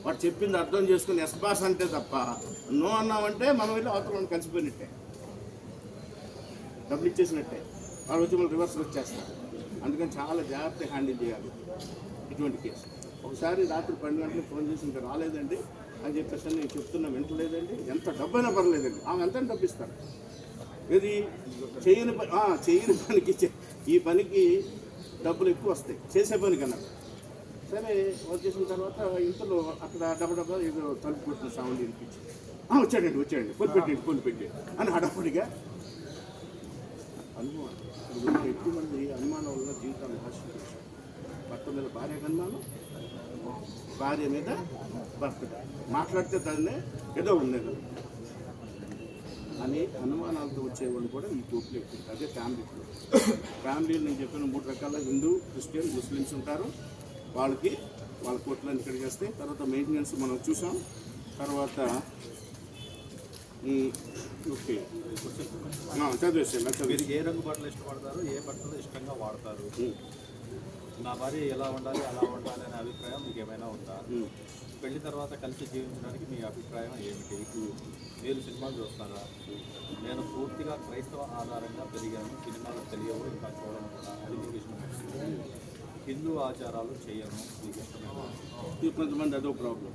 వాడు చెప్పింది అర్థం చేసుకుని ఎస్ బాస్ అంటే తప్ప నో అన్నామంటే మనం వెళ్ళి అవతల కలిసిపోయినట్టే, డబ్బులు ఇచ్చేసినట్టే. వాడు వచ్చి మనం రివర్స్ వచ్చేస్తారు. అందుకని చాలా జాగ్రత్తగా హ్యాండిల్ చేయాలి ఇటువంటి కేసు. ఒకసారి రాత్రి 12 గంటలకు ఫోన్ చేసి ఇంకా రాలేదండి అని చెప్పేసి నేను చెప్తున్నా, వింటలేదండి. ఎంత డబ్బైనా పర్లేదండి, ఆమె ఎంత డబ్బు ఇస్తారు. ఇది చేయని పనికి ఈ పనికి డబ్బులు ఎక్కువ వస్తాయి, చేసే పని కన్నా. సరే వచ్చేసిన తర్వాత ఇంతలో అక్కడ డబ్బా ఏదో తలుపు కొట్టిన సౌండ్ వినిపించి వచ్చాడండి ఫోన్ పెట్టి అని హడాపడిగా అనుమానం. ఎక్కువ మంది అనుమానం వల్ల జీవితాన్ని నశించారు. భర్త మీద భార్యకు అనుమానం, భార్య మీద భర్త మాట్లాడితే దాన్నే ఏదో ఉండేది అని అనుమానాలతో వచ్చేవాళ్ళు కూడా ఈ కోర్టులో ఎక్కువ. అదే ఫ్యామిలీలు నేను చెప్పిన 3 రకాల హిందూ, క్రిస్టియన్, ముస్లిమ్స్ ఉంటారు. వాళ్ళ కోర్టులను ఇక్కడికి వస్తాయి. తర్వాత మెయింటెనెన్స్ మనం చూసాం. తర్వాత ఓకే చదివేసాను. మీరు ఏ రంగు బట్టలు ఇష్టపడతారు, ఏ బట్టలు ఇష్టంగా వాడతారు, నా భార్య ఎలా ఉండాలి అలా ఉండాలి అనే అభిప్రాయం మీకు ఏమైనా ఉందా? పెళ్లి తర్వాత కలిసి జీవించడానికి మీ అభిప్రాయం ఏమిటి? మీరు సినిమాలు చూస్తారా? నేను పూర్తిగా క్రైస్తవ ఆధారంగా పెరిగాను, సినిమాలు తెలియవు, ఇంకా చూడను కూడా. అది మీకు ఇష్టం. హిందూ ఆచారాలు చేయను, మీకు ఇష్టమైన. కొంతమంది అదో ప్రాబ్లం.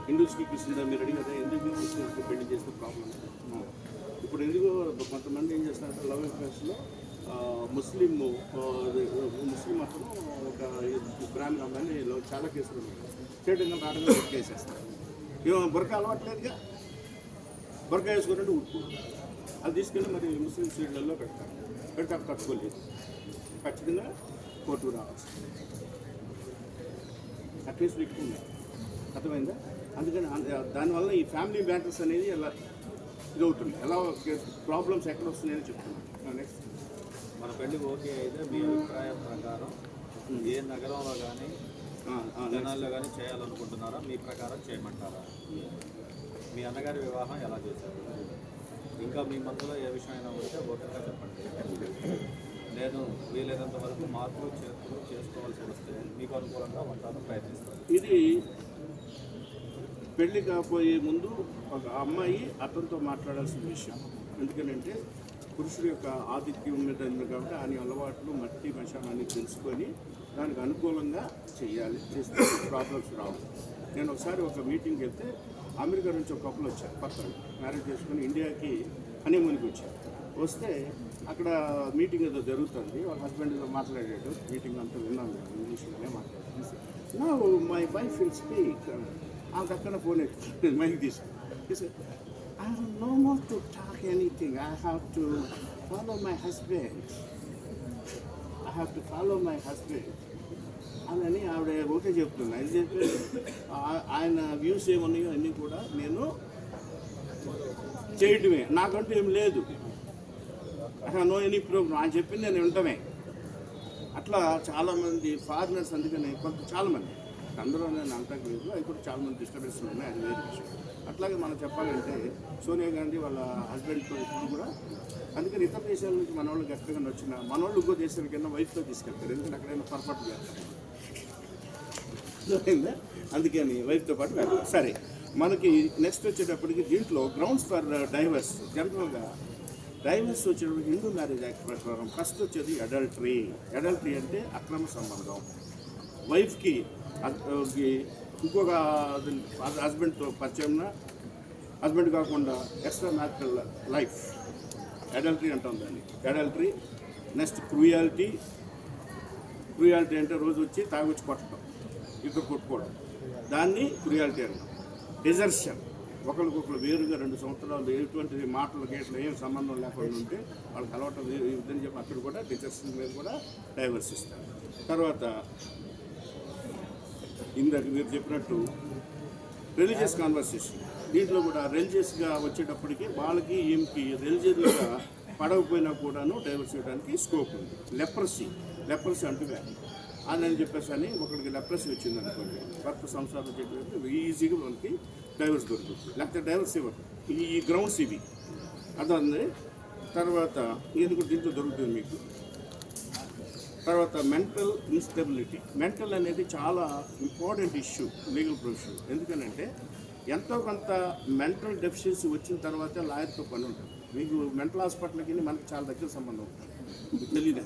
హిందూస్కి క్రిస్టియన్ మీరు అడిగి కదా ఎందుకు క్రిస్టియన్స్కి పెళ్లి చేస్తే ప్రాబ్లం. ఇప్పుడు ఎందుకు కొంతమంది ఏం చేస్తారంటే లవ్ అఫేర్స్లో ముస్లిం అతను ఒక బ్రాహ్మణ అమ్మాయిని చాలా కేసులు ఉన్నాయి. చేయడంగా రావడంగా కేసేస్తారు. ఏమో బురక అలవాట్లేదుగా, బురక వేసుకున్నట్టు ఉప్పు అది తీసుకెళ్ళి మరి ముస్లిం సీడ్లలో పెడితే అవి కట్టుకోలేదు. ఖచ్చితంగా కోర్టుకు రావచ్చు. ఆ కేసులు ఎక్కువ ఉన్నాయి, అర్థమైందా? అందుకని దానివల్ల ఈ ఫ్యామిలీ మ్యాటర్స్ అనేది ఎలా ఇదవుతుంది, ఎలా ప్రాబ్లమ్స్ ఎక్కడ వస్తున్నాయని చెప్తున్నాను. నెక్స్ట్ మన పెళ్లి ఓకే అయితే మీ అభిప్రాయం ప్రకారం ఏ నగరంలో కానీ జనాల్లో కానీ చేయాలనుకుంటున్నారా? మీ ప్రకారం చేయమంటారా? మీ అన్నగారి వివాహం ఎలా చేశారు? ఇంకా మీ మనసులో ఏ విషయమైనా ఉంటే ఓపికగా చెప్పండి. నేను వీలైనంత వరకు మార్పులు చేర్పులు చేసుకోవాల్సి వస్తే మీకు అనుకూలంగా ఉంటాను, ప్రయత్నిస్తాను. ఇది పెళ్లి కాకపోయే ముందు ఒక అమ్మాయి అతనితో మాట్లాడాల్సిన విషయం. ఎందుకంటే పురుషుడు యొక్క ఆతిథ్యం ఉన్నది కాబట్టి ఆయన అలవాట్లు మట్టి మశానాన్ని తెలుసుకొని దానికి అనుకూలంగా చేయాలి. చేస్తే ప్రాబ్లమ్స్ రావు. నేను ఒకసారి ఒక మీటింగ్కి వెళ్తే అమెరికా నుంచి ఒక కపుల్ వచ్చారు, పక్కన మ్యారేజ్ చేసుకుని ఇండియాకి హనీమూన్కి వచ్చారు. వస్తే అక్కడ మీటింగ్ ఏదో జరుగుతుంది, వాళ్ళ హస్బెండ్తో మాట్లాడాడు. మీటింగ్ అంతా విన్నాను, ఇంగ్లీష్లోనే మాట్లాడారు. నా మై వైఫ్ విల్ స్పీక్. ఆమెకు అక్కడ ఫోన్ ఎత్తి మైక్ తీసుకుని I have no more to talk anything. I have to follow my husband. అని ఆవిడ ఓకే చెప్తున్నా. ఇది చెప్పి ఆయన వ్యూస్ ఏమన్నాయో అన్నీ కూడా నేను చేయటమే, నాకంటూ ఏం లేదు. నో ఎనీ ప్రోగ్రామ్ ఆయన చెప్పింది నేను వింటమే. అట్లా చాలామంది ఫారినర్స్, అందుకని చాలామంది, అందరూ నేను అంటానికి లేదు, అది కూడా చాలామంది డిస్టర్బెన్స్ ఉన్నాయి, అది వేరే విషయం. అట్లాగే మనం చెప్పాలంటే సోనియా గాంధీ వాళ్ళ హస్బెండ్తో ఇప్పుడు కూడా, అందుకని ఇతర దేశాల నుంచి మన వాళ్ళకి ఎక్కడికైనా వచ్చిన మన వాళ్ళు ఇంకో దేశాలకైనా వైఫ్తో తీసుకెళ్తారు, ఎందుకంటే అక్కడైనా పొరపాటు చేస్తారు. అందుకని వైఫ్తో పాటు వెళ్తారు. సరే, మనకి నెక్స్ట్ వచ్చేటప్పటికి దీంట్లో గ్రౌండ్స్ ఫర్ డైవర్స్. జనరల్గా డైవర్స్ వచ్చేటప్పుడు హిందూ మ్యారేజ్ యాక్ట్ ప్రకారం ఫస్ట్ వచ్చేది అడల్టరీ. అడల్టరీ అంటే అక్రమ సంబంధం. వైఫ్కి ఇంకొక హస్బెండ్తో పరిచయం, హస్బెండ్ కాకుండా ఎక్స్ట్రా మ్యారిటల్ లైఫ్, అడల్టరీ అంటాం దాన్ని. అడల్టరీ. నెక్స్ట్ క్రూయాలిటీ అంటే రోజు వచ్చి తాగొచ్చి కొట్టడం, ఇద్దరు కొట్టుకోవడం, దాన్ని క్రూయాలిటీ అంటాం. డిజర్షన్, ఒకరికొకరు వేరుగా 2 సంవత్సరాలు ఎటువంటి మాటలు గేట్లు ఏం సంబంధం లేకుండా ఉంటే వాళ్ళకి అలవాటు ఇదని చెప్పి అక్కడ కూడా డిజర్షన్ మీద కూడా డైవర్స్ ఇస్తారు. తర్వాత ఇందాక మీరు చెప్పినట్టు రిలీజియస్ కాన్వర్సేషన్, దీంట్లో కూడా రిలీజియస్గా వచ్చేటప్పటికి వాళ్ళకి ఏమిటి రిలీజియస్గా పడకపోయినా కూడాను డైవర్స్ ఇవ్వడానికి స్కోప్ ఉంది. లెప్రసీ అంటే అని చెప్పేసి అని ఒకరికి లెప్రసీ వచ్చింది అనుకోండి, భర్త సంసారం చెప్పేసి ఈజీగా మనకి డైవర్స్ దొరుకుతుంది, లేకపోతే డైవర్స్ ఇవ్వరు. ఈ గ్రౌండ్స్ ఇవి అర్థం. తర్వాత ఇది కూడా దీంట్లో దొరుకుతుంది మీకు. తర్వాత మెంటల్ ఇన్స్టెబిలిటీ. మెంటల్ అనేది చాలా ఇంపార్టెంట్ ఇష్యూ లీగల్ ప్రొఫెషన్. ఎందుకనంటే ఎంతో కొంత మెంటల్ డెఫిషియన్సీ వచ్చిన తర్వాతే లాయర్తో పని ఉంటుంది. మీకు మెంటల్ హాస్పిటల్కి మనకి చాలా దగ్గర సంబంధం ఉంటుంది, మీకు తెలియదు.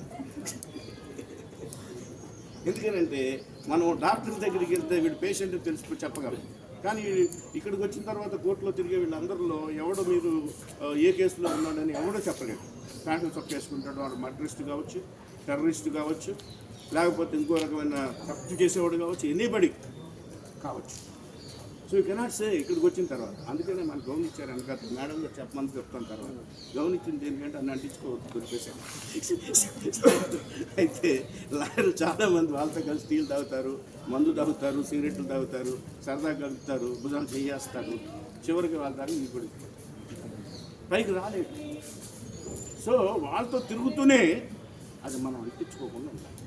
ఎందుకనంటే మనం డాక్టర్ దగ్గరికి వెళ్తే వీడు పేషెంట్ తెలిసి చెప్పగలం, కానీ ఇక్కడికి వచ్చిన తర్వాత కోర్టులో తిరిగే వీళ్ళందరిలో ఎవడో మీరు ఏ కేసులో ఉన్నాడని ఎవడో చెప్పలేడు. ప్యాంట్లు చొక్క వేసుకుంటాడు, వాడు మర్డరిస్ట్ కావచ్చు, టెర్రరిస్ట్ కావచ్చు, లేకపోతే ఇంకో రకమైన తప్పు చేసేవాడు కావచ్చు, ఎనీబడి కావచ్చు. సో యూ కెనాట్ సే ఇక్కడికి వచ్చిన తర్వాత. అందుకనే మనకు గౌనిచ్చారు వెనక మేడం గారు చెప్పమని చెప్తాను. తర్వాత గౌనిచ్చింది దేనికంటే అన్ని అంటించుకోవచ్చు దొరికేసాను. అయితే లాయర్లు చాలామంది వాళ్ళతో కలిసి టీలు తాగుతారు, మందు తాగుతారు, సిగరెట్లు తాగుతారు, సరదా కలుపుతారు, భుజాలు చేయేస్తారు, చివరికి వాళ్ళ దాకా ఇప్పుడు పైకి రాలేదు. సో వాళ్ళతో తిరుగుతూనే అది మనం అంటించుకోకుండా ఉండాలి.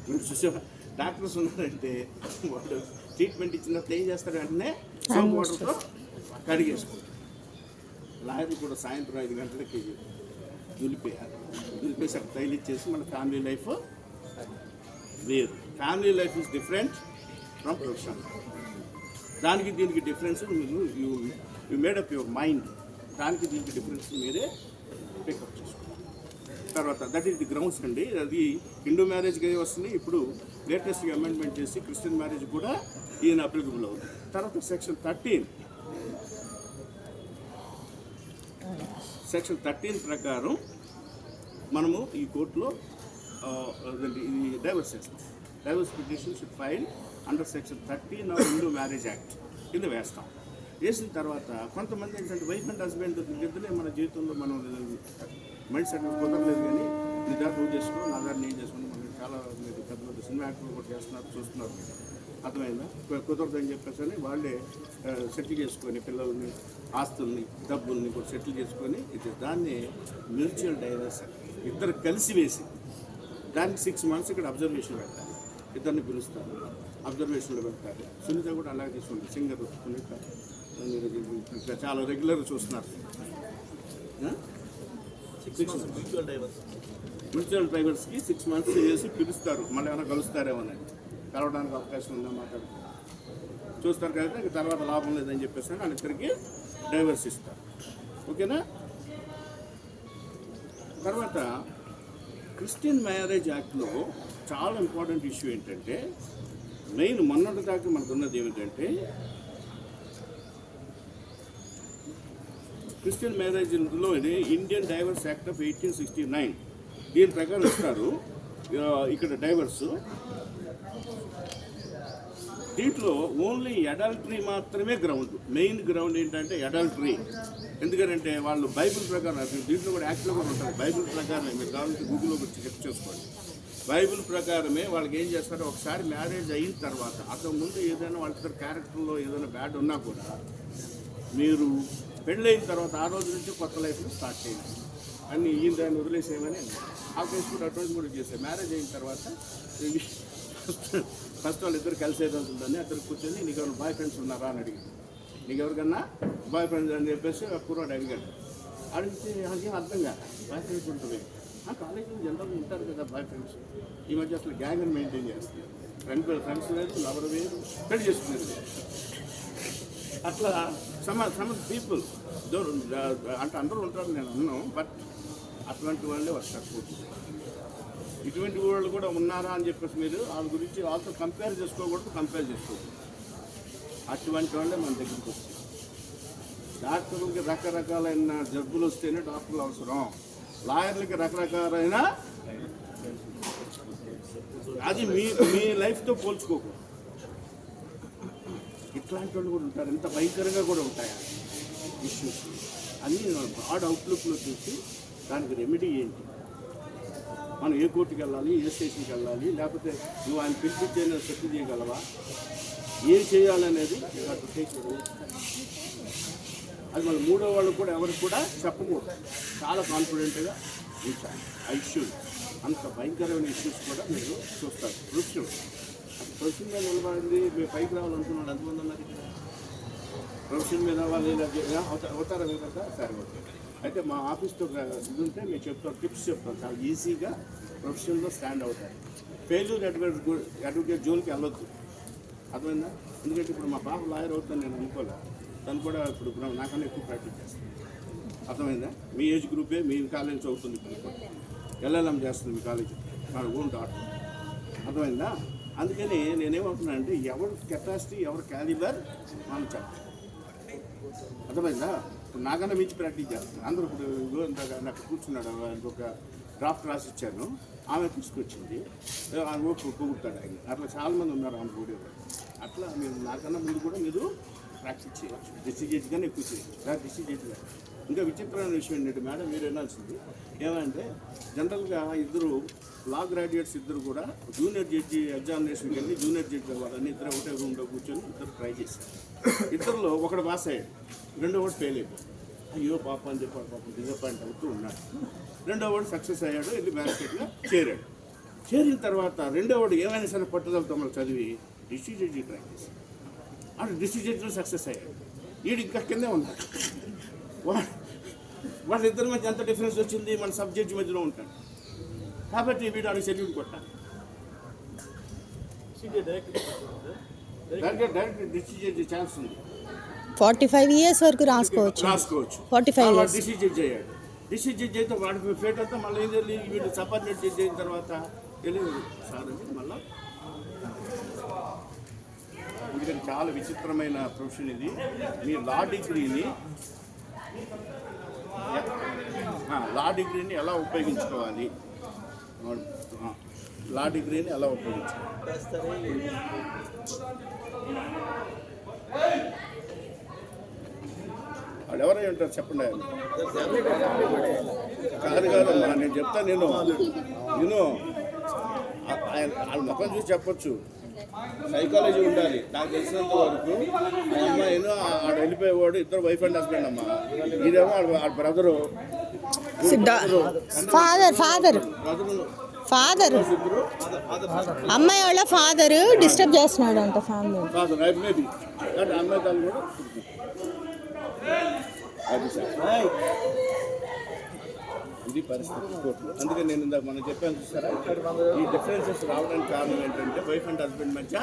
మీరు చూసే డాక్టర్స్ ఉన్నారంటే వాళ్ళు ట్రీట్మెంట్ ఇచ్చినప్పుడు ఏం చేస్తారు, వెంటనే సోప్ వాటర్తో కడిగేసుకుంటారు. లాయర్లు కూడా సాయంత్రం 5 గంటలకి దులిపేయాలి. దులిపేసి అక్కడ తైలు ఇచ్చేసి మన ఫ్యామిలీ లైఫ్ వేరు. Family life is different from profession. దానికి దీనికి డిఫరెన్స్ మీరు యూ మేడప్ యువర్ మైండ్. దానికి దీనికి డిఫరెన్స్ మీరే పికప్ చేసుకోవాలి. తర్వాత దట్ ఈస్ ది గ్రౌండ్స్ అండి. అది హిందూ మ్యారేజ్కి వస్తుంది. ఇప్పుడు లేటెస్ట్గా అమెండ్మెంట్ చేసి క్రిస్టియన్ మ్యారేజ్ కూడా ఈయన అప్లికబుల్ అవుతుంది. తర్వాత సెక్షన్ 13 ప్రకారం మనము ఈ కోర్టులో ఈ డైవర్స్ చేస్తాం. Divorce petition should file under section 13 of Hindu marriage act కింద వేస్తాం. వేసిన తర్వాత కొంతమంది ఏంటంటే వైఫ్ అండ్ హస్బెండ్ ఇద్దరే మన జీవితంలో మనం మైండ్ సెట్ కుదరలేదు, కానీ నీ దాకా నువ్వు చేసుకో, నా దాన్ని నేను చేసుకుని మనం చాలా మీరు పెద్ద పెద్ద సినిమా యాక్టర్లు కూడా చేస్తున్నారు, చూస్తున్నారు. అర్థమైందా? కుదరదని చెప్పేసి అని వాళ్ళే సెటిల్ చేసుకొని పిల్లల్ని, ఆస్తుల్ని, డబ్బుల్ని కూడా సెటిల్ చేసుకొని ఇది దాన్ని మ్యూచువల్ డైవర్స్ ఇద్దరు కలిసి వేసి దానికి 6 months ఇక్కడ అబ్జర్వేషన్ పెడతారు. ఇద్దరిని పిలుస్తారు, అబ్జర్వేషన్లో పెడతారు. సునీత కూడా అలాగే తీసుకుంటారు. సింగర్ సునీత మీరు చాలా రెగ్యులర్గా చూస్తున్నారు. మ్యూచువల్ డైవర్స్కి 6 months చేసి పిలుస్తారు. మళ్ళీ ఏమైనా కలుస్తారేమో అని, కలవడానికి అవకాశం ఉందా మాట్లాడుతూ చూస్తారు కదా. ఇంక తర్వాత లాభం లేదని చెప్పేసి వాళ్ళిద్దరికి డైవర్స్ ఇస్తారు. ఓకేనా? తర్వాత క్రిస్టియన్ మ్యారేజ్ యాక్ట్లో చాలా ఇంపార్టెంట్ ఇష్యూ ఏంటంటే, మెయిన్ మొన్నటి దాకా మనకు ఉన్నది ఏమిటంటే క్రిస్టియన్ మ్యారేజ్లో ఇండియన్ డైవర్స్ యాక్ట్ ఆఫ్ 1869 దీని ప్రకారం ఇస్తారు. ఇక్కడ డైవర్స్ దీంట్లో ఓన్లీ అడల్టరీ మాత్రమే గ్రౌండ్. మెయిన్ గ్రౌండ్ ఏంటంటే అడల్టరీ. ఎందుకంటే వాళ్ళు బైబిల్ ప్రకారం, దీంట్లో కూడా యాక్ట్లో కూడా ఉంటుంది, బైబిల్ ప్రకారమే. మీరు కావాలంటే గూగుల్లో వచ్చి చెక్ చేసుకోండి. బైబిల్ ప్రకారమే వాళ్ళకి ఏం చేస్తారో, ఒకసారి మ్యారేజ్ అయిన తర్వాత అంతకుముందు ఏదైనా వాళ్ళ క్యారెక్టర్లో ఏదైనా బ్యాడ్ ఉన్నా కూడా మీరు పెళ్ళైన తర్వాత ఆ రోజు నుంచి కొత్త లైఫ్ని స్టార్ట్ చేయాలి అని ఈయన దాన్ని వదిలేసేయమని ఆ కేసు కూడా అటువంటి కూడా చేశారు. మ్యారేజ్ అయిన తర్వాత ఫస్ట్ వాళ్ళు ఇద్దరు కలిసి ఏదైనా ఉందని అద్దరు కూర్చొని నీకు ఎవరు బాయ్ ఫ్రెండ్స్ ఉన్నారా అని అడిగింది. నీకు ఎవరికన్నా బాయ్ ఫ్రెండ్స్ అని చెప్పేసి కుర్రాడు అడిగాడు. అడిగితే నాకేం అర్థం కాదు. బాయ్ ఫ్రెండ్స్ ఉంటుంది, కాలేజీలో జనరల్గా ఉంటారు కదా బాయ్ ఫ్రెండ్స్. ఈ మధ్య అసలు గ్యాంగ్ మెయింటైన్ చేస్తుంది. ఫ్రెండ్స్ వేరు, లవర్ వేరు, పెళ్లి చేసుకునేది. అట్లా సమ్ పీపుల్ అంటే అందరూ ఉంటారు నేను అన్నాను, బట్ అటువంటి వాళ్ళే వస్తారు. ఇటువంటి వాళ్ళు కూడా ఉన్నారా అని చెప్పేసి మీరు వాళ్ళ గురించి వాళ్ళతో కంపేర్ చేసుకోకూడదు, కంపేర్ చేసుకోకూడదు. అటువంటి వాళ్ళే మన దగ్గరికి వస్తారు. డాక్టర్లకి రకరకాలైన జబ్బులు వస్తేనే డాక్టర్లు అవసరం. లాయర్లకి రకరకాలైన అది మీ లైఫ్తో పోల్చుకోకూడదు. ఇట్లాంటి వాళ్ళు కూడా ఉంటారు. ఎంత భయంకరంగా కూడా ఉంటాయి ఇష్యూస్ అని బ్రాడ్ అవుట్లుక్లో చూసి దానికి రెమెడీ ఏంటి, మనం ఏ కోర్టుకి వెళ్ళాలి, ఏ స్టేషన్కి వెళ్ళాలి, లేకపోతే నువ్వు ఆయన పిలిపించైనా సెటిల్ చేయగలవా, ఏం చేయాలనేది అది మన మూడో వాళ్ళు కూడా ఎవరికి కూడా చెప్పకూడదు. చాలా కాన్ఫిడెంట్గా ఉంచాలి. ఆ ఇష్యూస్ అంత భయంకరమైన ఇష్యూస్ కూడా మీరు చూస్తారు. ప్రొఫెషన్ మీద నిలబడింది మీరు పైకి రావాలనుకున్నాడు ఎంతమంది ఉన్నారు ఇక్కడ? ప్రొఫెషన్ మీద వాళ్ళు అవుతారా మీరు కదా? సరే, ఓకే. అయితే మా ఆఫీస్తో ఇది ఉంటే మేము చెప్తాం, టిప్స్ చెప్తాం. చాలా ఈజీగా ప్రొఫెషన్లో స్టాండ్ అవుతారు. ఫెయిల్యూర్ అడ్వకేట్ జోలికి వెళ్ళొద్దు, అర్థమైందా? ఎందుకంటే ఇప్పుడు మా పాప లాయర్ అవుతుందని నేను అనుకోలే, తను కూడా ఇప్పుడు నాకన్నా ఎక్కువ ప్రాక్టీస్ చేస్తుంది, అర్థమైందా? మీ ఏజ్ గ్రూపే మీ కాలేజ్ చదువుతుంది, తను కూడా ఎల్ఎల్ఎం చేస్తుంది మీ కాలేజీ, మన ఓన్ డాక్టర్, అర్థమైందా? అందుకని నేనేమంటున్నా అంటే ఎవరి కెపాసిటీ ఎవరి క్యాలిబర్ మనం చెప్పాలి, అర్థమైందా? ఇప్పుడు నాకన్నా మించి ప్రాక్టీస్ చేస్తాను అందరూ. ఇప్పుడు ఇందాక నాకు కూర్చున్నాడు, ఒక డ్రాఫ్ట్ రాసి ఇచ్చాను, ఆమె తీసుకొచ్చింది, ఆమె పొగుతాడు ఆయన. అట్లా చాలామంది ఉన్నారు ఆమె కూడా. అట్లా మీరు నాకన్నా ముందు కూడా మీరు ప్రాక్టీస్ చేయవచ్చు, డిసిజెస్గానే ఎక్కువ చేయవచ్చు, డిసిజెస్గా. ఇంకా విచిత్రమైన విషయం ఏంటంటే మేడం మీరు వినాల్సింది ఏమంటే జనరల్గా ఇద్దరు లా గ్రాడ్యుయేట్స్ ఇద్దరు కూడా జూనియర్ జడ్జి ఎగ్జామినేషన్కి వెళ్ళి జూనియర్ జడ్జి అవ్వాలని ఇద్దరు ఒకటే రూమ్లో కూర్చొని ఇద్దరు ట్రై చేశారు. ఇద్దరులో ఒకడు పాస్ అయ్యాడు, రెండో వాడు ఫెయిల్ అయిపోయాడు. అయ్యో పాప అని చెప్పాడు, పాపం డిసప్పాయింట్ అవుతూ ఉన్నాడు. రెండో వాడు సక్సెస్ అయ్యాడు, వెళ్ళి బ్యారిస్టర్గా చేరాడు. చేరిన తర్వాత రెండో వాడు ఏమైనా సరే పట్టుదలతో మనం చదివి డిస్ట్రిక్ట్ జడ్జి ట్రై చేశాడు. అటు డిస్ట్రిక్ట్ జడ్జిలో సక్సెస్ అయ్యాడు. వీడు ఇంకా కిందే ఉన్నాడు. వాళ్ళిద్దరి మధ్య ఎంత డిఫరెన్స్ వచ్చింది, మన సబ్ జడ్జి మధ్యలో ఉంటాడు. కాబట్టి వీడు ఆడికి సెల్యూట్ కొట్టాలి. డైరెక్ట్ డిస్ట్రిక్ట్ జడ్జి ఛాన్స్ ఉంది, 45 years వరకు రాసుకోవచ్చు. 45 years డిస్ట్రిక్ట్ జడ్జి అయ్యాడు. డిస్ట్రిక్ట్ జడ్జి అయితే వాడి ఫేట్ అంతా మళ్ళీ ఏం తెలియదు, వీడు సబార్డినేట్ జడ్జి అయిన తర్వాత తెలియదు సార్ అని మళ్ళీ. ఎందుకంటే చాలా విచిత్రమైన ప్రొఫెషన్ ఇది. మీ లా డిగ్రీని ఎలా ఉపయోగించుకోవాలి, లా డిగ్రీని ఎలా ఉపయోగించుకోవాలి. వాళ్ళు ఎవరై ఉంటారు చెప్పండి. కాదమ్మా, నేను చెప్తాను. నేను వాళ్ళ ముఖం చూసి చెప్పొచ్చు, సైకాలజీ ఉండాలి. నాకు తెలిసినంత వరకు ఆ అమ్మాయిను ఆడ వెళ్ళిపోయేవాడు ఇద్దరు వైఫ్ అండ్ హస్బెండ్ అమ్మా. ఇదేమో ఆడ బ్రదరు ఫాదర్ అమ్మాయి వాళ్ళ ఫాదర్ డిస్టర్బ్ చేస్తున్నాడు అంట ఫ్యామిలీ. ఫాదర్ మేబీ కానీ అమ్మాయి తల్లి కూడా అది సార్, ఇది పరిస్థితి కోర్టులో. అందుకని నేను ఇందాక మనం చెప్పాను చూసారా, ఈ డిఫరెన్సెస్ రావడానికి కారణం ఏంటంటే వైఫ్ అండ్ హస్బెండ్ మధ్య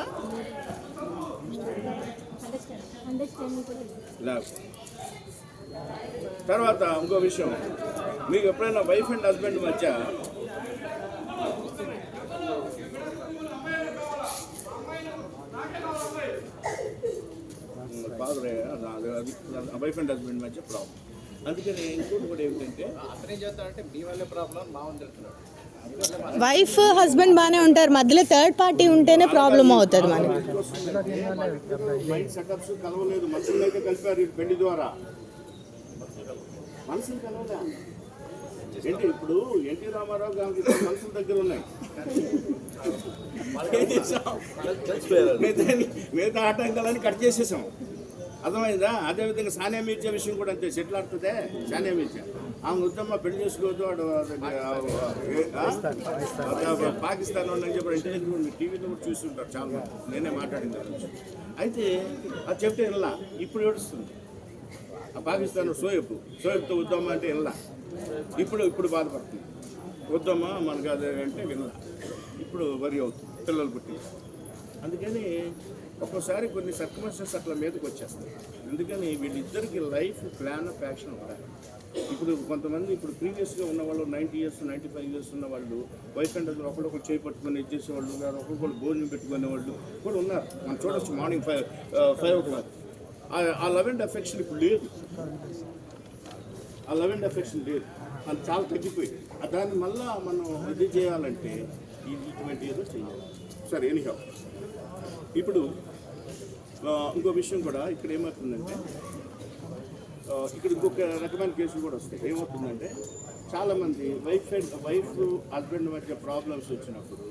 తర్వాత ఇంకో విషయం, మీకు ఎప్పుడైనా వైఫ్ అండ్ హస్బెండ్ మధ్య ఫాదర్ వైఫ్ అండ్ హస్బెండ్ మధ్య ప్రాబ్లం. అందుకని ఇంకోటి కూడా ఏమిటంటే అతనేం చేస్తాడంటే మీ వల్లే ప్రాబ్లం మా వాళ్ళు చెప్తున్నాడు. వైఫ్ హస్బెండ్ బాగానే ఉంటారు, మధ్యలో థర్డ్ పార్టీ ఉంటేనే ప్రాబ్లం అవుతుంది మనకి. మైండ్ సెటప్స్ కలవలేదు, మనుషులు అయితే కలిపారు పెళ్లి ద్వారా, మనుషులు కలవలే. ఏంటి ఇప్పుడు ఎన్టీ రామారావు గారికి మనుషుల దగ్గర ఉన్నాయి, మిగతా ఆటంకాలని కట్ చేసేసాం, అర్థమైందా? అదేవిధంగా సానియా మీర్జా విషయం కూడా అంతే, సెటిల్ ఆడుతుందే సానియా మీర్జా. ఆమె వద్దమ్మ పెళ్లి చేసుకోవద్దు, పాకిస్తాన్ అని చెప్పి ఇంటర్వ్యూ టీవీలో కూడా చూస్తుంటారు చాలా మంది, నేనే మాట్లాడింది. అయితే అది చెప్తే వినలా, ఇప్పుడు ఏడుస్తుంది. ఆ పాకిస్తాన్ షోయబ్తో వద్దమ్మా అంటే వినలా, ఇప్పుడు బాధపడుతుంది. వద్దమ్మా మనకు అదే అంటే వినలా, ఇప్పుడు వరి అవుతుంది, పిల్లలు పుట్టి. అందుకని ఒక్కోసారి కొన్ని సర్కమస్టెన్సెస్ అట్లా మీదకి వచ్చేస్తాయి. అందుకని వీళ్ళిద్దరికి లైఫ్ ప్లాన్ ఆఫ్ యాక్షన్ ఉండాలి. ఇప్పుడు కొంతమంది ఇప్పుడు ప్రీవియస్గా ఉన్న వాళ్ళు 90 years 95 years ఉన్న వాళ్ళు వైఫ్ అండ్ హస్బెండ్ ఒకళ్ళొకరు చేయి పట్టుకొని ఇచ్చేసేవాళ్ళు ఉన్నారు, ఒకరికొకరు భోజనం పెట్టుకునే వాళ్ళు కూడా ఉన్నారు. మనం చూడొచ్చు మార్నింగ్ 5 o'clock. ఆ లవ్ అండ్ అఫెక్షన్ ఇప్పుడు లేదు, ఆ లవ్ అండ్ అఫెక్షన్ లేదు, అది చాలా తగ్గిపోయింది. దాన్ని మళ్ళీ మనం ఇది చేయాలంటే ఇటువంటి ఏదో చేయాలి. సరే ఎనీహౌ, ఇప్పుడు ఇంకో విషయం కూడా ఇక్కడ ఏమవుతుందంటే, ఇక్కడ ఇంకొక రకమైన కేసులు కూడా వస్తాయి. ఏమవుతుందంటే చాలామంది వైఫ్ హస్బెండ్ మధ్య ప్రాబ్లమ్స్ వచ్చినప్పుడు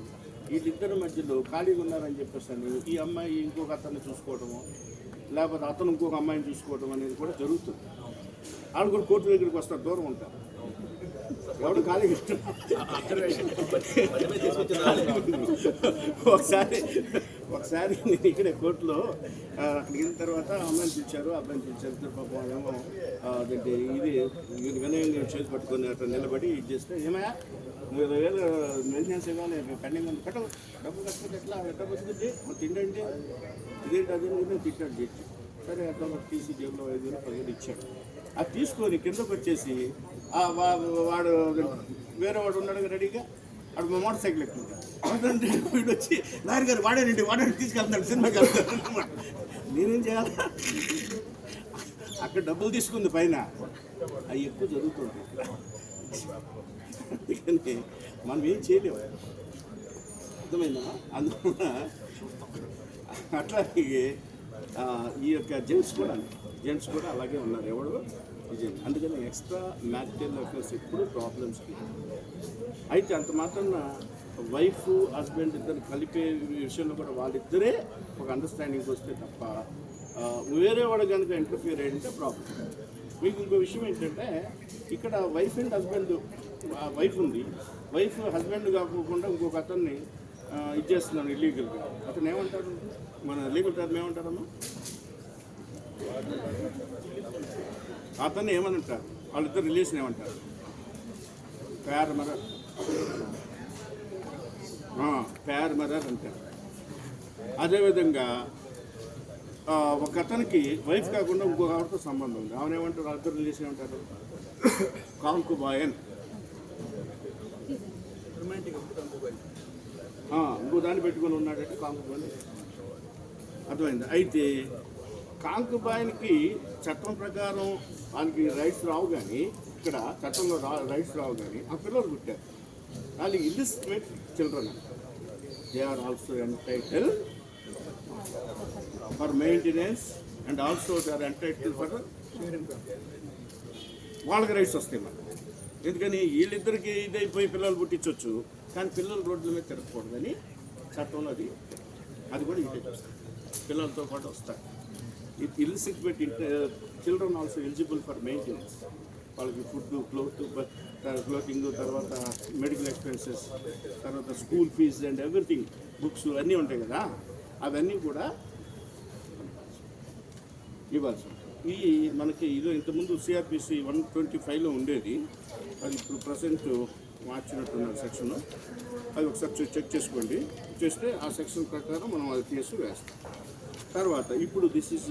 వీళ్ళిద్దరి మధ్యలో ఖాళీగా ఉన్నారని చెప్పేసి ఈ అమ్మాయి ఇంకొక అతన్ని చూసుకోవడము, లేకపోతే అతను ఇంకొక అమ్మాయిని చూసుకోవడం అనేది కూడా జరుగుతుంది. వాళ్ళు కూడా కోర్టు దగ్గరికి వస్తారు, దూరం ఉంటారు, ఎవడు ఖాళీగా ఒకసారి ఒకసారి నేను ఇక్కడే కోర్టులో అక్కడికి వెళ్ళిన తర్వాత అమ్మాయిని పిలిచారు, అబ్బాయిని పిలిచారు. ఇద్దరు పాపం ఏమో అదేంటి ఇది వినయంగా చేసి పట్టుకొని అట్లా నిలబడి ఇది చేస్తే ఏమయ్యా 20,000 మెయింటెనెన్స్ ఇవ్వాలి పెండింగ్ ఉంది, కట్టవు డబ్బులు కట్టకపోతే ఎట్లా బతుకుద్ది, తిండంటే ఇదేంటి అది నేను తిట్టాడు చేసి. సరే అట్లా తీసి జేబులో 5,000 10,000 ఇచ్చాడు. అది తీసుకొని కిందకు వచ్చేసి వాడు వేరే వాడు ఉన్నాడు రెడీగా, వాడు మా మోటార్ సైకిల్ ఎక్కుంటాడు. అవునంటే వీడు వచ్చి లాయర్ గారు వాడానండి తీసుకెళ్తాడు, సినిమాకి వెళ్తాడు అనమాట. నేనేం చేయాలి, అక్కడ డబ్బులు తీసుకుంది పైన, అవి ఎక్కువ జరుగుతుంది. అందుకని మనం ఏం చేయలేము, అర్థమైందా? అందువల్ల అట్లాగే ఈ యొక్క జెంట్స్ కూడా అలాగే ఉన్నారు. ఎవడు విజయ్. అందుకని ఎక్స్ట్రా మ్యారిటల్ అఫేర్స్ ఎప్పుడు ప్రాబ్లమ్స్కి. అయితే అంత మాత్రం వైఫ్ హస్బెండ్ ఇద్దరు కలిపే విషయంలో కూడా వాళ్ళిద్దరే ఒక అండర్స్టాండింగ్కి వస్తే తప్ప వేరే వాడు కనుక ఇంటర్ఫియర్ అయ్యింటే ప్రాబ్లం. మీకు ఇంకో విషయం ఏంటంటే ఇక్కడ వైఫ్ అండ్ హస్బెండ్, వైఫ్ ఉంది, వైఫ్ హస్బెండ్ కాకుండా ఇంకొక అతన్ని ఇది చేస్తున్నాను ఇల్లీగల్గా, అతను ఏమంటారు, మన లీగల్ టర్మ్ ఏమంటారమ్మా, అతన్ని ఏమనంటారు, వాళ్ళిద్దరు రిలేషన్ ఏమంటారు, ప్యార్ మదర్ అంటారు. అదేవిధంగా ఒక అతనికి వైఫ్ కాకుండా ఇంకొక ఆవిడతో సంబంధం ఉంది, ఆమె ఏమంటారు, వాళ్ళిద్దరు రిలేషన్ ఏమంటారు, కాంకుబాయన్. ఇంకో దాన్ని పెట్టుకొని ఉన్నాడంటే కాంకుబాయన్. అర్థమైంది? అయితే కాంకుబాయన్కి చట్టం ప్రకారం వాళ్ళకి రైట్స్ రావు, కానీ ఇక్కడ చట్టంలో రైట్స్ రావు, కానీ ఆ పిల్లలు పుట్టారు, వాళ్ళు illegitimate children, they are also entitle for maintenance and also they are entitle for వాళ్ళకి రైట్స్ వస్తాయి మనకు. ఎందుకని వీళ్ళిద్దరికి ఇదైపోయి పిల్లలు పుట్టించవచ్చు, కానీ పిల్లలు రోడ్ల మీద తిరగకూడదని చట్టంలో అది కూడా ఇదే చూస్తారు, పిల్లలతో పాటు వస్తారు. ఇది illegitimate children also eligible for maintenance, వాళ్ళకి ఫుడ్, క్లోతింగ్, తర్వాత మెడికల్ ఎక్స్పెన్సెస్, తర్వాత school fees and everything, books అన్నీ ఉంటాయి కదా, అవన్నీ కూడా ఇవ్వాల్సి ఉంటుంది. ఈ మనకి ఇది ఇంతకుముందు సిఆర్పిసి 125లో ఉండేది, అది ఇప్పుడు ప్రజెంట్ మార్చినట్టున్నారు సెక్షన్. అది ఒకసారి చెక్ చేసుకోండి, చేస్తే ఆ సెక్షన్ ప్రకారం మనం అది కేసు వేస్తాం. తర్వాత ఇప్పుడు దిస్ ఈజ్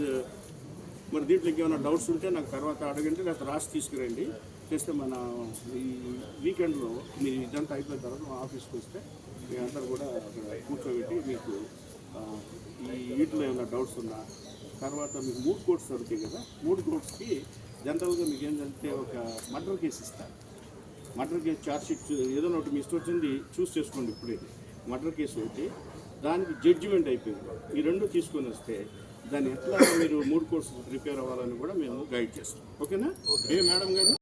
మరి దీంట్లోకి ఏమైనా డౌట్స్ ఉంటే నాకు తర్వాత అడగండి, లేకపోతే రాసి తీసుకురండి, చేస్తే మన ఈ వీకెండ్లో మీరు ఇదంతా అయిపోయిన తర్వాత ఆఫీస్కి వస్తే మీ అందరూ కూడా కూర్చోబెట్టి మీకు ఈ వీటిలో ఏమైనా డౌట్స్ ఉన్నా, తర్వాత మీకు 3 కోర్ట్స్ దొరికాయి కదా, 3 కోర్ట్స్కి జనరల్గా మీకు ఏంటంటే ఒక మర్డర్ కేసు ఇస్తారు. మర్డర్ కేసు ఛార్జ్షీట్ ఏదైనా ఒకటి మీ ఇష్టం వచ్చింది చూస్ చేసుకోండి. ఇప్పుడే మర్డర్ కేసు అయితే దానికి జడ్జిమెంట్ అయిపోయింది, ఈ 2 తీసుకొని వస్తే దాన్ని ఎట్లా మీరు 3 కోర్సు ప్రిపేర్ అవ్వాలని కూడా మేము గైడ్ చేస్తాం. ఓకేనా? ఏ మేడం గారు?